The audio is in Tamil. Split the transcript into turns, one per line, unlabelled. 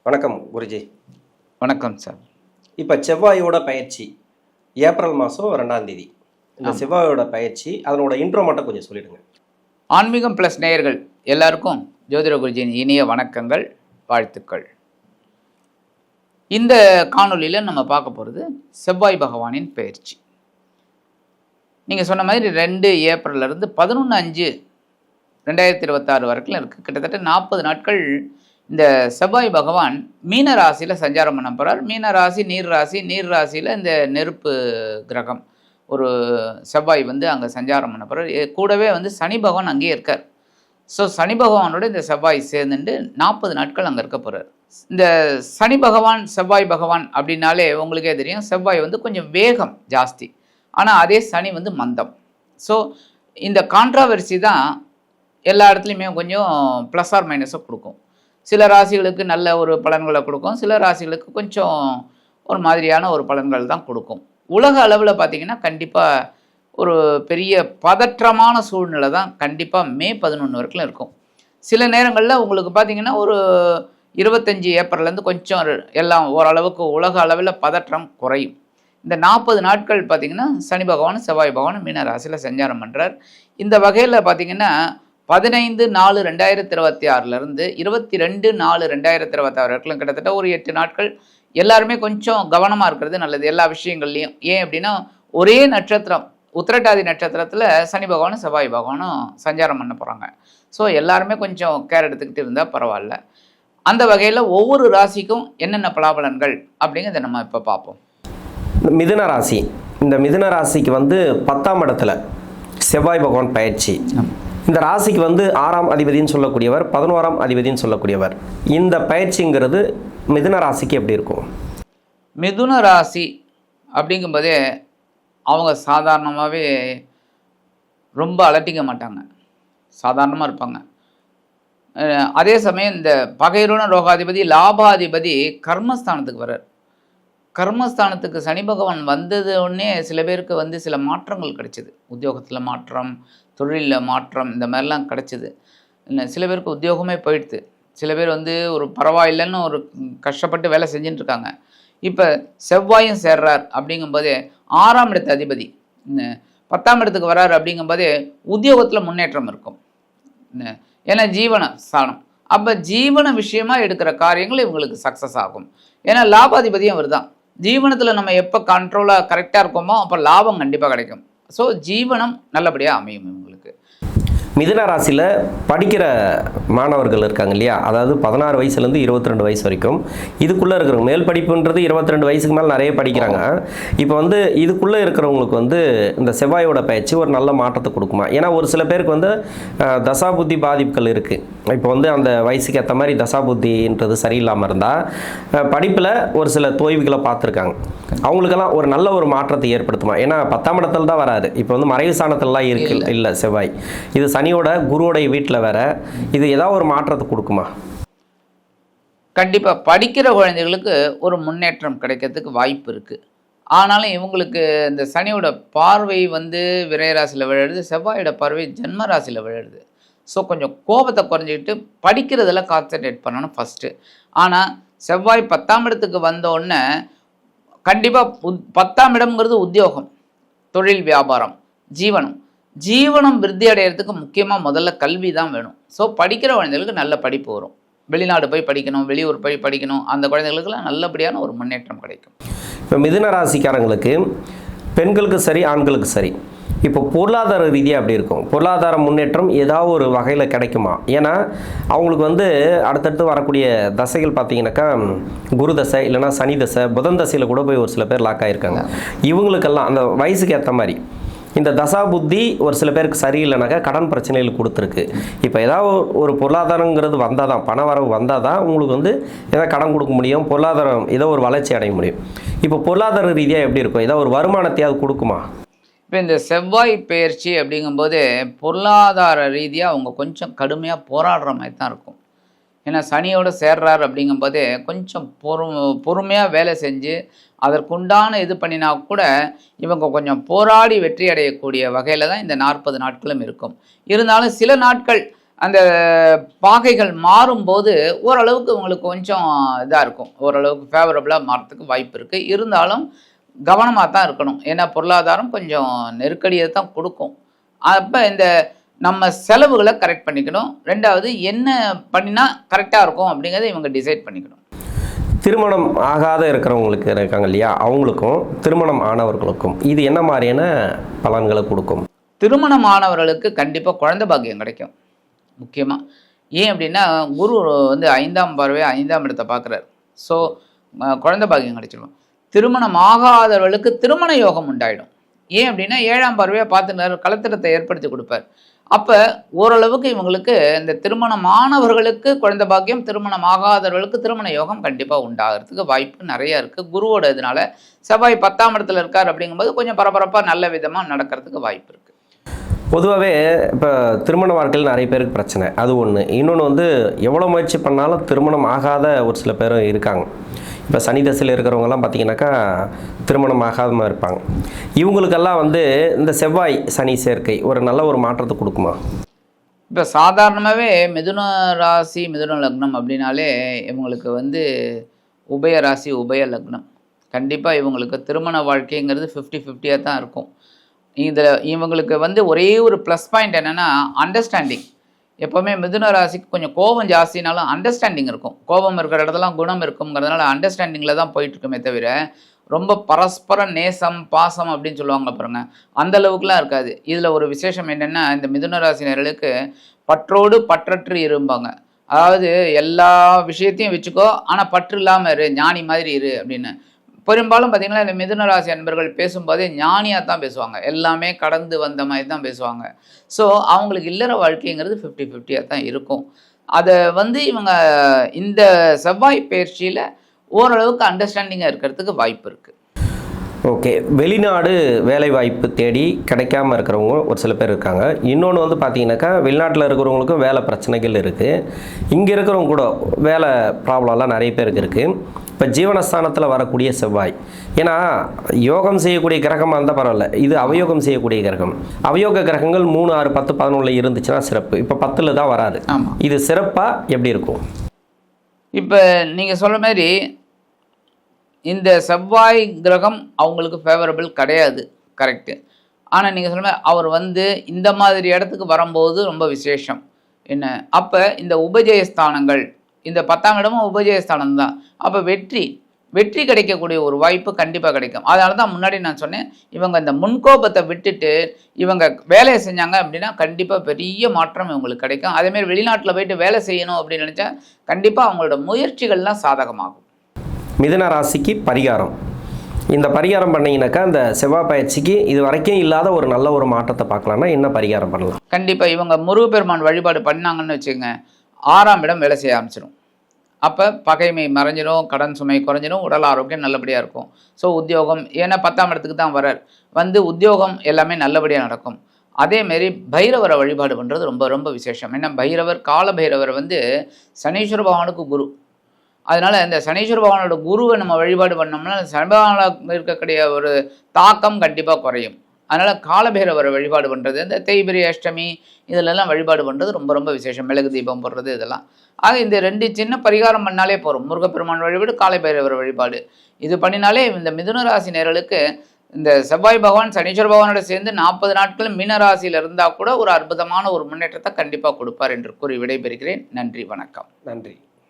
வணக்கம் குருஜி.
வணக்கம் சார்.
இப்போ செவ்வாயோட பயிற்சி ஏப்ரல் மாதம் 2ஆம் தேதி. இந்த செவ்வாயோட பயிற்சி அதனோட இன்ட்ரோ மட்டும் கொஞ்சம் சொல்லிடுங்க.
ஆன்மீகம் ப்ளஸ் நேயர்கள் எல்லாருக்கும் ஜோதிட குருஜியின் இனிய வணக்கங்கள், வாழ்த்துக்கள். இந்த காணொலியில் நம்ம பார்க்க போகிறது செவ்வாய் பகவானின் பயிற்சி. நீங்கள் சொன்ன மாதிரி 2 ஏப்ரல்லேருந்து 11/5/2026 வரைக்கும் இருக்குது. கிட்டத்தட்ட 40 நாட்கள் இந்த செவ்வாய் பகவான் மீன ராசியில் சஞ்சாரம் பண்ண போகிறார். மீன ராசி நீர் ராசி, நீர் ராசியில் இந்த நெருப்பு கிரகம் ஒரு செவ்வாய் அங்கே சஞ்சாரம் பண்ண போகிறார். கூடவே சனி பகவான் அங்கேயே இருக்கார். ஸோ சனி பகவானோட இந்த செவ்வாய் சேர்ந்துட்டு 40 நாட்கள் அங்கே இருக்க போகிறார். இந்த சனி பகவான் செவ்வாய் பகவான் அப்படின்னாலே உங்களுக்கே தெரியும், செவ்வாய் கொஞ்சம் வேகம் ஜாஸ்தி, ஆனால் அதே சனி மந்தம். ஸோ இந்த கான்ட்ராவர்சி தான் எல்லா இடத்துலையுமே கொஞ்சம் ப்ளஸ் ஆர் மைனஸை கொடுக்கும். சில ராசிகளுக்கு நல்ல ஒரு பலன்களை கொடுக்கும், சில ராசிகளுக்கு கொஞ்சம் ஒரு மாதிரியான ஒரு பலன்கள் தான் கொடுக்கும். உலக அளவில் பார்த்திங்கன்னா கண்டிப்பாக ஒரு பெரிய பதற்றமான சூழ்நிலை தான் கண்டிப்பாக மே 11 வரைக்கும் இருக்கும். சில நேரங்களில் உங்களுக்கு பார்த்திங்கன்னா ஒரு 25 ஏப்ரல்லேருந்து கொஞ்சம் எல்லாம் ஓரளவுக்கு உலக அளவில் பதற்றம் குறையும். இந்த 40 நாட்கள் பார்த்திங்கன்னா சனி பகவான் செவ்வாய் பகவான் மீன ராசியில் சஞ்சாரம் பண்ணுறார். இந்த வகையில் பார்த்திங்கன்னா 15/4/2026 22/4/2026 வரைக்கும் கிட்டத்தட்ட ஒரு 8 நாட்கள் எல்லாருமே கொஞ்சம் கவனமாக இருக்கிறது நல்லது எல்லா விஷயங்கள்லையும். ஏன் அப்படின்னா ஒரே நட்சத்திரம் உத்திரட்டாதி நட்சத்திரத்தில் சனி பகவானும் செவ்வாய் பகவானும் சஞ்சாரம் பண்ண போகிறாங்க. ஸோ எல்லாருமே கொஞ்சம் கேர் எடுத்துக்கிட்டு இருந்தால் பரவாயில்ல. அந்த வகையில் ஒவ்வொரு ராசிக்கும் என்னென்ன பலாபலன்கள் அப்படிங்கிறத நம்ம இப்போ பார்ப்போம்.
மிதுன ராசி, இந்த மிதுன ராசிக்கு 10ஆம் இடத்துல செவ்வாய் பகவான் பயிற்சி. இந்த ராசிக்கு 6ஆம் அதிபதினு சொல்லக்கூடியவர், 11ஆம் அதிபதினு சொல்லக்கூடியவர். இந்த பயிற்சிங்கிறது மிதுன ராசிக்கு எப்படி இருக்கும்?
மிதுன ராசி அப்படிங்கும்போதே அவங்க சாதாரணமாகவே ரொம்ப அலட்டிக்க மாட்டாங்க, சாதாரணமாக இருப்பாங்க. அதே சமயம் இந்த பகைருண ரோகாதிபதி லாபாதிபதி கர்மஸ்தானத்துக்கு வர்றார். கர்மஸ்தானத்துக்கு சனி பகவான் வந்தது உடனே சில பேருக்கு சில மாற்றங்கள் கிடைச்சிது. உத்தியோகத்தில் மாற்றம், தொழிலில் மாற்றம், இந்த மாதிரிலாம் கிடச்சிது. சில பேருக்கு உத்தியோகமே போயிடுது. சில பேர் ஒரு பரவாயில்லைன்னு ஒரு கஷ்டப்பட்டு வேலை செஞ்சுட்டு இருக்காங்க. இப்போ செவ்வாயும் சேர்றார் அப்படிங்கும்போதே 6ஆம் இடத்து அதிபதி 10ஆம் இடத்துக்கு வர்றார் அப்படிங்கும்போதே உத்தியோகத்தில் முன்னேற்றம் இருக்கும். ஏன்னா ஜீவன ஸ்தானம். அப்போ ஜீவன விஷயமாக எடுக்கிற காரியங்கள் இவங்களுக்கு சக்ஸஸ் ஆகும். ஏன்னா லாபாதிபதியும் அவர் தான். ஜீவனத்தில் நம்ம எப்போ கண்ட்ரோலாக கரெக்டாக இருக்கோமோ அப்போ லாபம் கண்டிப்பாக கிடைக்கும். ஸோ ஜீவனம் நல்லபடியாக அமையும் இவங்களுக்கு.
மிதுன ராசியில் படிக்கிற மாணவர்கள் இருக்காங்க இல்லையா, அதாவது 16 வயசுலேருந்து 22 வயசு வரைக்கும் இதுக்குள்ளே இருக்கிறவங்க, மேல் படிப்புன்றது 22 வயசுக்கு மேலே நிறைய படிக்கிறாங்க. இப்போ இதுக்குள்ளே இருக்கிறவங்களுக்கு இந்த செவ்வாயோட பயிற்சி ஒரு நல்ல மாற்றத்தை கொடுக்குமா? ஏன்னா ஒரு சில பேருக்கு தசாபுத்தி பாதிப்புகள் இருக்குது. இப்போ அந்த வயசுக்கு ஏற்ற மாதிரி தசாபுத்தின்றது சரியில்லாமல் இருந்தால் படிப்பில் ஒரு சில தோய்வுகளை பார்த்துருக்காங்க. அவங்களுக்கெல்லாம் ஒரு நல்ல ஒரு மாற்றத்தை ஏற்படுத்துமா? ஏன்னா 10ஆம் இடத்துல தான் வராது. இப்போ மறைவு ஸ்தானத்துலலாம் இருக்கு இல்லை செவ்வாய், இது சனியோட குருவோடைய வீட்டில் வேற, இது ஏதாவது ஒரு மாற்றத்தை கொடுக்குமா?
கண்டிப்பாக படிக்கிற குழந்தைகளுக்கு ஒரு முன்னேற்றம் கிடைக்கிறதுக்கு வாய்ப்பு இருக்குது. ஆனாலும் இவங்களுக்கு இந்த சனியோட பார்வை விரையராசியில் விழுது, செவ்வாயோட பார்வை ஜென்ம ராசியில் விழுது. ஸோ கொஞ்சம் கோபத்தை குறைஞ்சிக்கிட்டு படிக்கிறதில் கான்சன்ட்ரேட் பண்ணணும் ஃபஸ்ட்டு. ஆனால் செவ்வாய் 10ஆம் இடத்துக்கு வந்தோடனே கண்டிப்பாக 10ஆம் இடம்ங்கிறது உத்தியோகம், தொழில், வியாபாரம், ஜீவனம் விருத்தி அடைகிறதுக்கு முக்கியமாக முதல்ல கல்வி தான் வேணும். ஸோ படிக்கிற குழந்தைகளுக்கு நல்ல படிப்பு வரும். வெளிநாடு போய் படிக்கணும், வெளியூர் போய் படிக்கணும், அந்த குழந்தைகளுக்கெல்லாம் நல்லபடியான ஒரு முன்னேற்றம் கிடைக்கும்.
இப்போ மிதுன ராசிக்காரங்களுக்கு பெண்களுக்கு சரி ஆண்களுக்கு சரி இப்போ பொருளாதார ரீதியாக அப்படி இருக்கும். பொருளாதார முன்னேற்றம் ஏதாவது ஒரு வகையில் கிடைக்குமா? ஏன்னா அவங்களுக்கு அடுத்தடுத்து வரக்கூடிய தசைகள் பார்த்தீங்கன்னாக்கா குரு தசை இல்லைனா சனி தசை, புதன் தசையில் கூட போய் ஒரு சில பேர் லாக் ஆகியிருக்காங்க. இவங்களுக்கெல்லாம் அந்த வயசுக்கு ஏற்ற மாதிரி இந்த தசா புத்தி ஒரு சில பேருக்கு சரியில்லைனாக்கா கடன் பிரச்சனைகள் கொடுத்துருக்கு. இப்போ ஏதாவது ஒரு பொருளாதாரங்கிறது வந்தால் தான், பண வரவு வந்தால் தான் உங்களுக்கு ஏதாவது கடன் கொடுக்க முடியும், பொருளாதாரம் ஏதோ ஒரு வளர்ச்சி அடைய முடியும். இப்போ பொருளாதார ரீதியாக எப்படி இருக்கும்? ஏதாவது ஒரு வருமானத்தையாவது கொடுக்குமா?
இப்போ இந்த செவ்வாய் பயிற்சி அப்படிங்கும்போது பொருளாதார ரீதியாக அவங்க கொஞ்சம் கடுமையாக போராடுற மாதிரி தான் இருக்கும். ஏன்னா சனியோடு சேர்றார் அப்படிங்கும்போதே கொஞ்சம் பொறுமையாக வேலை செஞ்சு அதற்குண்டான இது பண்ணினா கூட இவங்க கொஞ்சம் போராடி வெற்றி அடையக்கூடிய வகையில் தான் இந்த 40 நாட்களும் இருக்கும். இருந்தாலும் சில நாட்கள் அந்த பாகைகள் மாறும்போது ஓரளவுக்கு உங்களுக்கு கொஞ்சம் இதாக இருக்கும், ஓரளவுக்கு ஃபேவரபுளாக மாறத்துக்கு வாய்ப்பு இருக்குது. இருந்தாலும் கவனமாக தான் இருக்கணும், ஏன்னா பொருளாதாரம் கொஞ்சம் நெருக்கடியை தான் கொடுக்கும். அப்போ இந்த நம்ம செலவுகளை கரெக்ட் பண்ணிக்கணும். ரெண்டாவது என்ன பண்ணினா கரெக்டாக இருக்கும் அப்படிங்கிறத இவங்க டிசைட் பண்ணிக்கணும்.
திருமணம் ஆகாத இருக்கிறவங்களுக்கு இருக்காங்க இல்லையா, அவங்களுக்கும் திருமணம் ஆனவர்களுக்கும் இது என்ன மாதிரியான பலன்களை கொடுக்கும்?
திருமணம் ஆனவர்களுக்கு கண்டிப்பாக குழந்தை பாக்கியம் கிடைக்கும். முக்கியமாக ஏன் அப்படின்னா குரு வந்து 5ஆம் பார்வை 5ஆம் இடத்தை பார்க்குறாரு. ஸோ குழந்தை பாக்கியம் கிடைச்சிடும். திருமணம் ஆகாதவர்களுக்கு திருமண யோகம் உண்டாயிடும். ஏன் அப்படின்னா 7ஆம் பார்வையாக பார்த்துனார், கலத்திரத்தை ஏற்படுத்தி கொடுப்பார். அப்போ ஓரளவுக்கு இவங்களுக்கு இந்த திருமணமானவர்களுக்கு குழந்தை பாக்கியம், திருமணம் ஆகாதவர்களுக்கு திருமண யோகம் கண்டிப்பாக உண்டாகிறதுக்கு வாய்ப்பு நிறைய இருக்குது. குருவோட இதனால செவ்வாய் 10ஆம் இடத்துல இருக்கார் அப்படிங்கும்போது கொஞ்சம் பரபரப்பாக நல்ல விதமாக நடக்கிறதுக்கு வாய்ப்பு இருக்குது.
பொதுவாகவே இப்போ திருமண வாழ்க்கையில் நிறைய பேருக்கு பிரச்சனை, அது ஒன்று. இன்னொன்று வந்து எவ்வளோ முயற்சி பண்ணாலும் திருமணம் ஆகாத ஒரு சில பேரும் இருக்காங்க. இப்போ சனி தசையில் இருக்கிறவங்கலாம் பார்த்திங்கனாக்கா திருமணம் ஆகாதமாக இருப்பாங்க. இவங்களுக்கெல்லாம் வந்து இந்த செவ்வாய் சனி சேர்க்கை ஒரு நல்ல ஒரு மாற்றத்தை கொடுக்குமா?
இப்போ சாதாரணமாகவே மிதுன ராசி மிதுன லக்னம் அப்படின்னாலே இவங்களுக்கு வந்து உபய ராசி உபய லக்னம். கண்டிப்பாக இவங்களுக்கு திருமண வாழ்க்கைங்கிறது 50-50 தான் இருக்கும். இதில் இவங்களுக்கு வந்து ஒரே ஒரு ப்ளஸ் பாயிண்ட் என்னென்னா அண்டர்ஸ்டாண்டிங். எப்போவுமே மிதுன ராசிக்கு கொஞ்சம் கோபம் ஜாஸ்தினாலும் அண்டர்ஸ்டாண்டிங் இருக்கும். கோபம் இருக்கிற இடத்துல குணம் இருக்குங்கிறதுனால அண்டர்ஸ்டாண்டிங்கில் தான் போயிட்டுருக்குமே தவிர ரொம்ப பரஸ்பர நேசம் பாசம் அப்படின்னு சொல்லுவாங்க பாருங்க, அந்த அளவுக்குலாம் இருக்காது. இதில் ஒரு விசேஷம் என்னென்னா இந்த மிதுன ராசினர்களுக்கு பற்றோடு பற்றற்று இருப்பாங்க. அதாவது எல்லா விஷயத்தையும் வச்சுக்கோ, ஆனால் பற்று இல்லாமல் இரு, ஞானி மாதிரி இரு அப்படின்னு. பெரும்பாலும் பார்த்திங்கன்னா இந்த மிதுன ராசி அன்பர்கள் பேசும்போதே ஞானியாக தான் பேசுவாங்க, எல்லாமே கடந்து வந்த மாதிரி தான் பேசுவாங்க. ஸோ அவங்களுக்கு இல்லற வாழ்க்கைங்கிறது 50-50 தான் இருக்கும். அதை வந்து இவங்க இந்த செவ்வாய் பயிற்சியில் ஓரளவுக்கு அண்டர்ஸ்டாண்டிங்காக இருக்கிறதுக்கு வாய்ப்பு இருக்குது.
ஓகே, வெளிநாடு வேலை வாய்ப்பு தேடி கிடைக்காம இருக்கிறவங்க ஒரு சில பேர் இருக்காங்க. இன்னொன்று வந்து பார்த்தீங்கன்னாக்கா வெளிநாட்டில் இருக்கிறவங்களுக்கும் வேலை பிரச்சனைகள் இருக்குது. இங்கே இருக்கிறவங்க கூட வேலை ப்ராப்ளம்லாம் நிறைய பேருக்கு இருக்குது. இப்போ ஜீவனஸ்தானத்தில் வரக்கூடிய செவ்வாய், ஏன்னா யோகம் செய்யக்கூடிய கிரகமாக இருந்தால் பரவாயில்ல, இது அவயோகம் செய்யக்கூடிய கிரகம். அவயோக கிரகங்கள் 3, 6, 10, 11 இருந்துச்சுன்னா சிறப்பு. இப்போ 10 தான் வராது. இது சிறப்பாக எப்படி இருக்கும்?
இப்போ நீங்கள் சொல்கிற மாதிரி இந்த செவ்வாய் கிரகம் அவங்களுக்கு ஃபேவரபிள் கிடையாது, கரெக்டு. ஆனால் நீங்கள் சொல்ல மாதிரி அவர் வந்து இந்த மாதிரி இடத்துக்கு வரும்போது ரொம்ப விசேஷம் என்ன. அப்போ இந்த உபஜயஸ்தானங்கள், இந்த 10ஆம் இடமும் உபஜயஸ்தானம் தான். அப்போ வெற்றி கிடைக்கக்கூடிய ஒரு வாய்ப்பு கண்டிப்பாக கிடைக்கும். அதனால தான் முன்னாடி நான் சொன்னேன், இவங்க இந்த முன்கோபத்தை விட்டுட்டு இவங்க வேலையை செஞ்சாங்க அப்படின்னா கண்டிப்பாக பெரிய மாற்றம் இவங்களுக்கு கிடைக்கும். அதேமாதிரி வெளிநாட்டில் போயிட்டு வேலை செய்யணும் அப்படின்னு நினச்சா கண்டிப்பாக அவங்களோட முயற்சிகள்லாம் சாதகமாகும்.
மிதுன ராசிக்கு பரிகாரம், இந்த பரிகாரம் பண்ணிங்கனாக்கா அந்த செவ்வாய் பயிற்சிக்கு இது வரைக்கும் இல்லாத ஒரு நல்ல ஒரு மாற்றத்தை பார்க்கலாம்னா என்ன பரிகாரம் பண்ணலாம்?
கண்டிப்பாக இவங்க முருகப்பெருமான் வழிபாடு பண்ணாங்கன்னு வச்சுக்கோங்க, 6ஆம் இடம் வேலை செய்ய ஆரம்பிச்சிடும். அப்போ பகைமை மறைஞ்சிடும், கடன் சுமை குறைஞ்சிடும், உடல் ஆரோக்கியம் நல்லபடியாக இருக்கும். ஸோ உத்தியோகம், ஏன்னா 10ஆம் இடத்துக்கு தான் வரார், வந்து உத்தியோகம் எல்லாமே நல்லபடியாக நடக்கும். அதேமாரி பைரவரை வழிபாடு பண்ணுறது ரொம்ப ரொம்ப விசேஷம். ஏன்னா பைரவர், கால பைரவர் வந்து சனீஸ்வர பகவானுக்கு குரு. அதனால் இந்த சனீஸ்வர பகவானோட குருவை நம்ம வழிபாடு பண்ணோம்னா சனி பகவானில் இருக்கக்கூடிய ஒரு தாக்கம் கண்டிப்பாக குறையும். அதனால் காலபைரவரை வழிபாடு பண்ணுறது, இந்த தேய்பிரி அஷ்டமி இதிலெல்லாம் வழிபாடு பண்ணுறது ரொம்ப ரொம்ப விசேஷம். மிளகு தீபம் போடுறது இதெல்லாம். ஆக இந்த 2 சின்ன பரிகாரம் பண்ணாலே போகிறோம். முருகப்பெருமான் வழிபாடு, காலபைரவர் வழிபாடு, இது பண்ணினாலே இந்த மிதுன ராசி நேயர்களுக்கு இந்த செவ்வாய் பகவான் சனீஸ்வர பகவானோட சேர்ந்து 40 நாட்கள் மீனராசியில் இருந்தால் கூட ஒரு அற்புதமான ஒரு முன்னேற்றத்தை கண்டிப்பாக கொடுப்பார் என்று கூறி விடைபெறுகிறேன். நன்றி, வணக்கம்.
நன்றி.